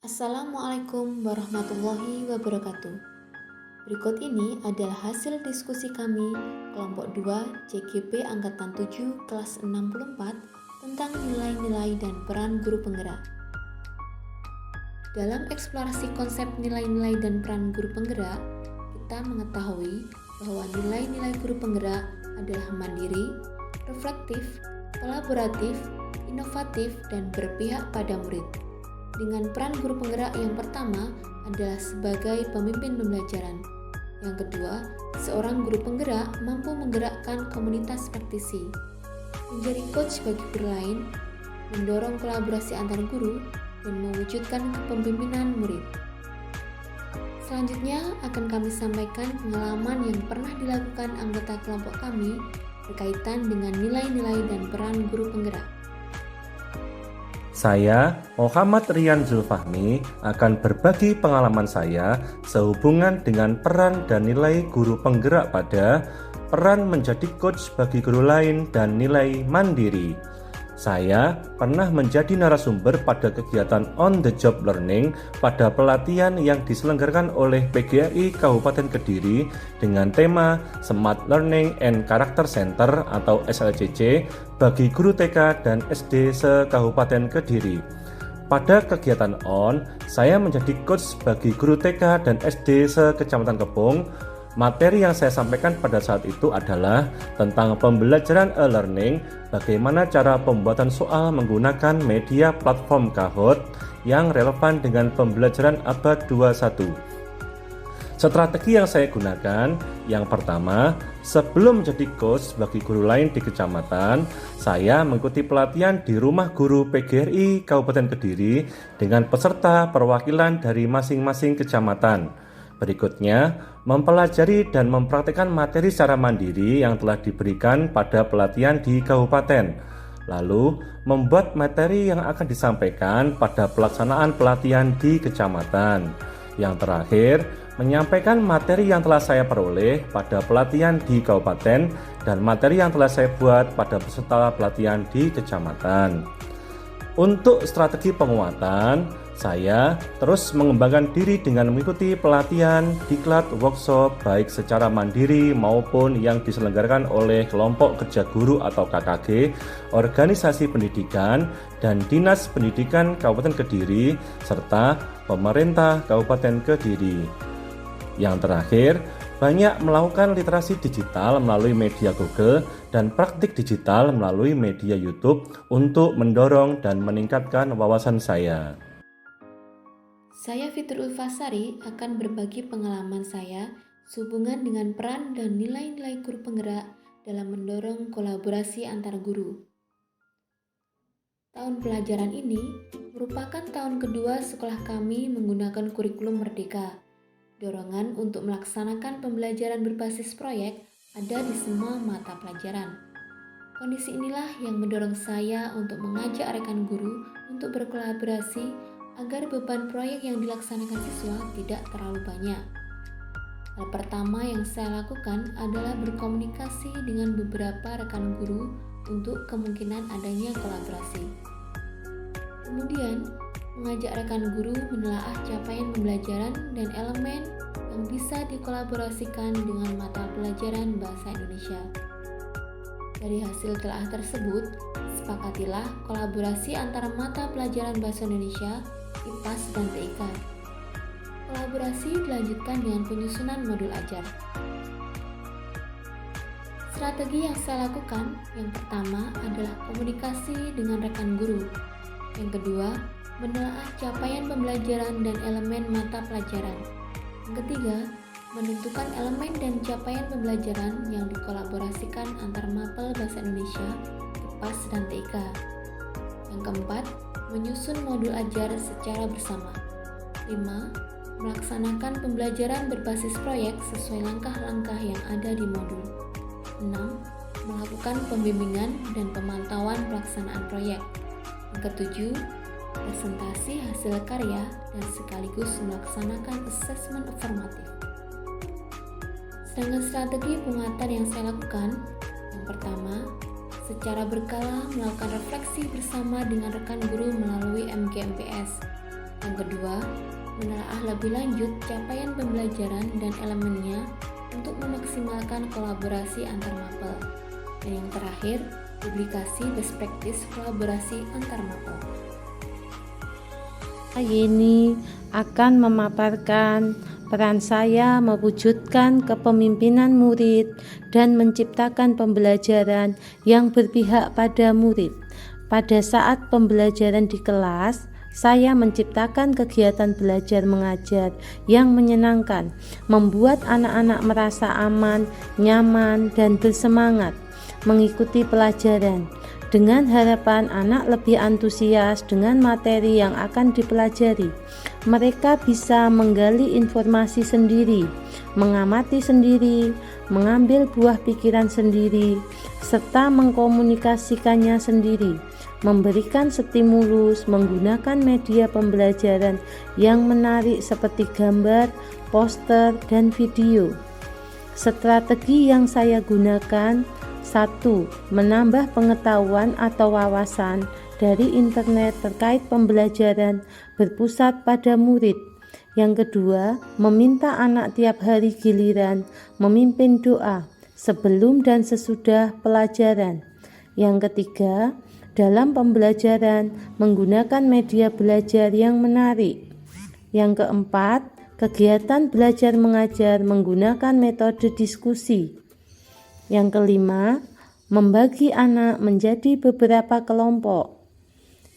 Assalamualaikum warahmatullahi wabarakatuh. Berikut ini adalah hasil diskusi kami kelompok 2 CGP Angkatan 7 kelas 64 tentang nilai-nilai dan peran guru penggerak. Dalam eksplorasi konsep nilai-nilai dan peran guru penggerak, kita mengetahui bahwa nilai-nilai guru penggerak adalah mandiri, reflektif, kolaboratif, inovatif, dan berpihak pada murid. Dengan peran guru penggerak yang pertama adalah sebagai pemimpin pembelajaran. Yang kedua, seorang guru penggerak mampu menggerakkan komunitas praktisi, menjadi coach bagi guru lain, mendorong kolaborasi antar guru, dan mewujudkan kepemimpinan murid. Selanjutnya akan kami sampaikan pengalaman yang pernah dilakukan anggota kelompok kami berkaitan dengan nilai-nilai dan peran guru penggerak. Saya, Muhammad Rian Zulfahmi, akan berbagi pengalaman saya sehubungan dengan peran dan nilai guru penggerak pada peran menjadi coach bagi guru lain dan nilai mandiri. Saya pernah menjadi narasumber pada kegiatan on the job learning pada pelatihan yang diselenggarakan oleh PGRI Kabupaten Kediri dengan tema Smart Learning and Character Center atau SLCC bagi guru TK dan SD se-Kabupaten Kediri. Pada kegiatan on, saya menjadi coach bagi guru TK dan SD se-Kecamatan Kepung. Materi yang saya sampaikan pada saat itu adalah tentang pembelajaran e-learning, bagaimana cara pembuatan soal menggunakan media platform Kahoot yang relevan dengan pembelajaran abad 21. Strategi yang saya gunakan, yang pertama, sebelum menjadi coach bagi guru lain di kecamatan, saya mengikuti pelatihan di rumah guru PGRI Kabupaten Kediri dengan peserta perwakilan dari masing-masing kecamatan. Berikutnya, mempelajari dan mempraktikkan materi secara mandiri yang telah diberikan pada pelatihan di kabupaten. Lalu, membuat materi yang akan disampaikan pada pelaksanaan pelatihan di kecamatan. Yang terakhir, menyampaikan materi yang telah saya peroleh pada pelatihan di kabupaten dan materi yang telah saya buat pada peserta pelatihan di kecamatan. Untuk strategi penguatan, saya terus mengembangkan diri dengan mengikuti pelatihan, diklat, workshop baik secara mandiri maupun yang diselenggarakan oleh kelompok kerja guru atau KKG, organisasi pendidikan, dan Dinas Pendidikan Kabupaten Kediri, serta pemerintah Kabupaten Kediri. Yang terakhir, banyak melakukan literasi digital melalui media Google dan praktik digital melalui media YouTube untuk mendorong dan meningkatkan wawasan saya. Saya Fitrul Fasari akan berbagi pengalaman saya sehubungan dengan peran dan nilai-nilai guru penggerak dalam mendorong kolaborasi antar guru. Tahun pelajaran ini merupakan tahun kedua sekolah kami menggunakan kurikulum Merdeka. Dorongan untuk melaksanakan pembelajaran berbasis proyek ada di semua mata pelajaran. Kondisi inilah yang mendorong saya untuk mengajak rekan guru untuk berkolaborasi agar beban proyek yang dilaksanakan siswa tidak terlalu banyak. Hal pertama yang saya lakukan adalah berkomunikasi dengan beberapa rekan guru untuk kemungkinan adanya kolaborasi. Kemudian, mengajak rekan guru menelaah capaian pembelajaran dan elemen yang bisa dikolaborasikan dengan mata pelajaran Bahasa Indonesia. Dari hasil telaah tersebut, sepakatilah kolaborasi antara mata pelajaran Bahasa Indonesia, IPAS, dan TIK. Kolaborasi dilanjutkan dengan penyusunan modul ajar. Strategi yang saya lakukan, yang pertama adalah komunikasi dengan rekan guru. Yang kedua, menelaah capaian pembelajaran dan elemen mata pelajaran. Yang ketiga, menentukan elemen dan capaian pembelajaran yang dikolaborasikan antar mapel Bahasa Indonesia, IPAS, dan TIK. Yang keempat, menyusun modul ajar secara bersama. 5. Melaksanakan pembelajaran berbasis proyek sesuai langkah-langkah yang ada di modul. 6. Melakukan pembimbingan dan pemantauan pelaksanaan proyek. Yang ketujuh, presentasi hasil karya dan sekaligus melaksanakan asesmen formatif. Sedangkan strategi penguatan yang saya lakukan, yang pertama, secara berkala melakukan refleksi bersama dengan rekan guru melalui MGMPS Yang kedua, menelaah lebih lanjut capaian pembelajaran dan elemennya untuk memaksimalkan kolaborasi antar mapel. Dan yang terakhir, publikasi best practice kolaborasi antar mapel. Ini akan memaparkan peran saya mewujudkan kepemimpinan murid dan menciptakan pembelajaran yang berpihak pada murid. Pada saat pembelajaran di kelas, saya menciptakan kegiatan belajar mengajar yang menyenangkan, membuat anak-anak merasa aman, nyaman, dan bersemangat mengikuti pelajaran, dengan harapan anak lebih antusias dengan materi yang akan dipelajari. Mereka bisa menggali informasi sendiri, mengamati sendiri, mengambil buah pikiran sendiri, serta mengkomunikasikannya sendiri, memberikan stimulus menggunakan media pembelajaran yang menarik seperti gambar, poster, dan video. Strategi yang saya gunakan: 1. Menambah pengetahuan atau wawasan dari internet terkait pembelajaran berpusat pada murid. Yang kedua, meminta anak tiap hari giliran memimpin doa sebelum dan sesudah pelajaran. Yang ketiga, dalam pembelajaran menggunakan media belajar yang menarik. Yang keempat, kegiatan belajar mengajar menggunakan metode diskusi. Yang kelima, membagi anak menjadi beberapa kelompok.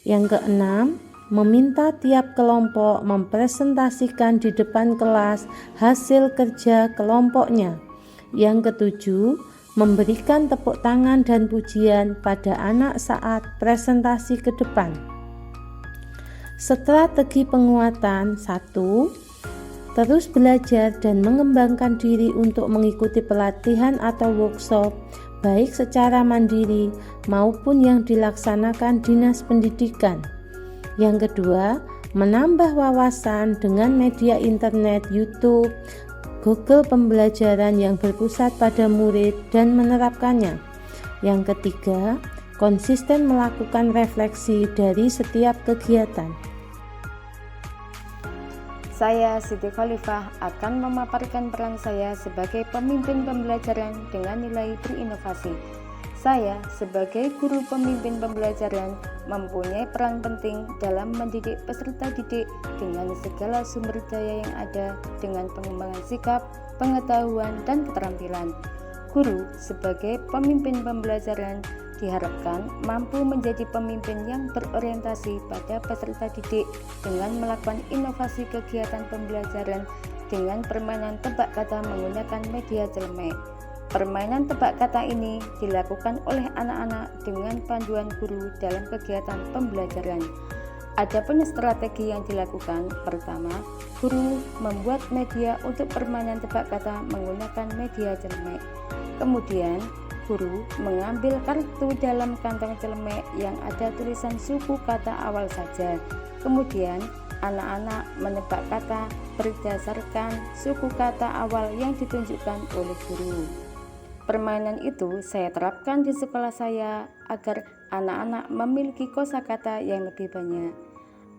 Yang keenam, meminta tiap kelompok mempresentasikan di depan kelas hasil kerja kelompoknya. Yang ketujuh, memberikan tepuk tangan dan pujian pada anak saat presentasi ke depan. Strategi penguatan: 1. Terus belajar dan mengembangkan diri untuk mengikuti pelatihan atau workshop, baik secara mandiri maupun yang dilaksanakan Dinas Pendidikan. Yang kedua, menambah wawasan dengan media internet, YouTube, Google pembelajaran yang berpusat pada murid dan menerapkannya. Yang ketiga, konsisten melakukan refleksi dari setiap kegiatan. Saya, Siti Khalifah, akan memaparkan peran saya sebagai pemimpin pembelajaran dengan nilai berinovasi. Saya, sebagai guru pemimpin pembelajaran, mempunyai peran penting dalam mendidik peserta didik dengan segala sumber daya yang ada dengan pengembangan sikap, pengetahuan, dan keterampilan. Guru, sebagai pemimpin pembelajaran, diharapkan mampu menjadi pemimpin yang berorientasi pada peserta didik dengan melakukan inovasi kegiatan pembelajaran dengan permainan tebak kata menggunakan media celemek. Permainan tebak kata ini dilakukan oleh anak-anak dengan panduan guru dalam kegiatan pembelajaran. Adapun strategi yang dilakukan: pertama, guru membuat media untuk permainan tebak kata menggunakan media celemek. Kemudian, guru mengambil kartu dalam kantong celemek yang ada tulisan suku kata awal saja. Kemudian, anak-anak menebak kata berdasarkan suku kata awal yang ditunjukkan oleh guru. Permainan itu saya terapkan di sekolah saya agar anak-anak memiliki kosakata yang lebih banyak.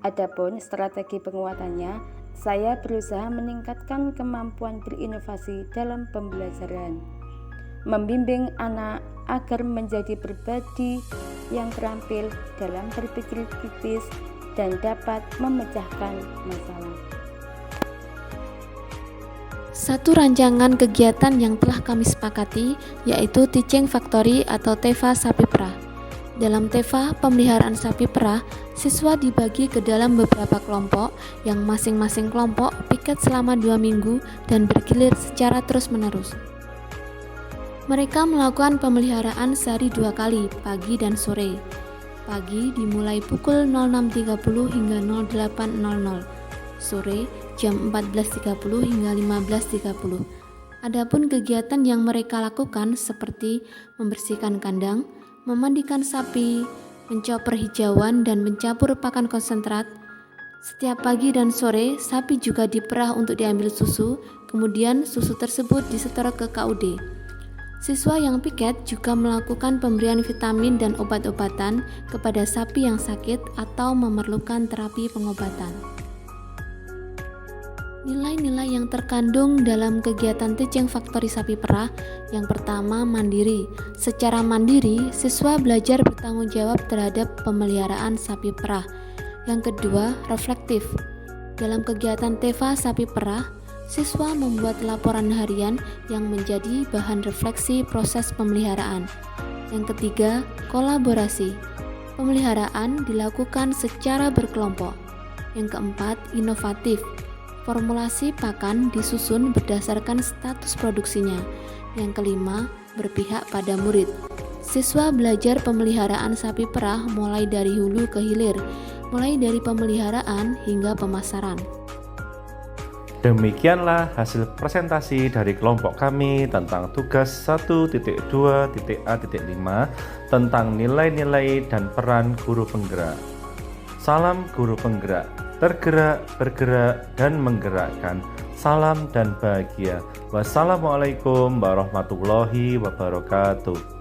Adapun strategi penguatannya, saya berusaha meningkatkan kemampuan berinovasi dalam pembelajaran, membimbing anak agar menjadi pribadi yang terampil dalam berpikir kritis dan dapat memecahkan masalah. Satu rancangan kegiatan yang telah kami sepakati yaitu Teaching Factory atau TEFA Sapi Perah. Dalam TEFA pemeliharaan sapi perah, siswa dibagi ke dalam beberapa kelompok yang masing-masing kelompok piket selama 2 minggu dan bergilir secara terus-menerus. Mereka melakukan pemeliharaan sehari 2 kali, pagi dan sore. Pagi dimulai pukul 06.30 hingga 08.00. Sore jam 14.30 hingga 15.30. Adapun kegiatan yang mereka lakukan seperti membersihkan kandang, memandikan sapi, mencoper hijauan dan mencampur pakan konsentrat. Setiap pagi dan sore, sapi juga diperah untuk diambil susu, kemudian susu tersebut disetor ke KUD. Siswa yang piket juga melakukan pemberian vitamin dan obat-obatan kepada sapi yang sakit atau memerlukan terapi pengobatan. Nilai-nilai yang terkandung dalam kegiatan Teaching Factory Sapi Perah. Yang pertama, mandiri. Secara mandiri, siswa belajar bertanggung jawab terhadap pemeliharaan sapi perah. Yang kedua, reflektif. Dalam kegiatan TEVA Sapi Perah, siswa membuat laporan harian yang menjadi bahan refleksi proses pemeliharaan. Yang ketiga, kolaborasi. Pemeliharaan dilakukan secara berkelompok. Yang keempat, inovatif. Formulasi pakan disusun berdasarkan status produksinya. Yang kelima, berpihak pada murid. Siswa belajar pemeliharaan sapi perah mulai dari hulu ke hilir, mulai dari pemeliharaan hingga pemasaran. Demikianlah hasil presentasi dari kelompok kami tentang tugas 1.2.A.5 tentang nilai-nilai dan peran guru penggerak. Salam guru penggerak, tergerak, bergerak, dan menggerakkan. Salam dan bahagia. Wassalamualaikum warahmatullahi wabarakatuh.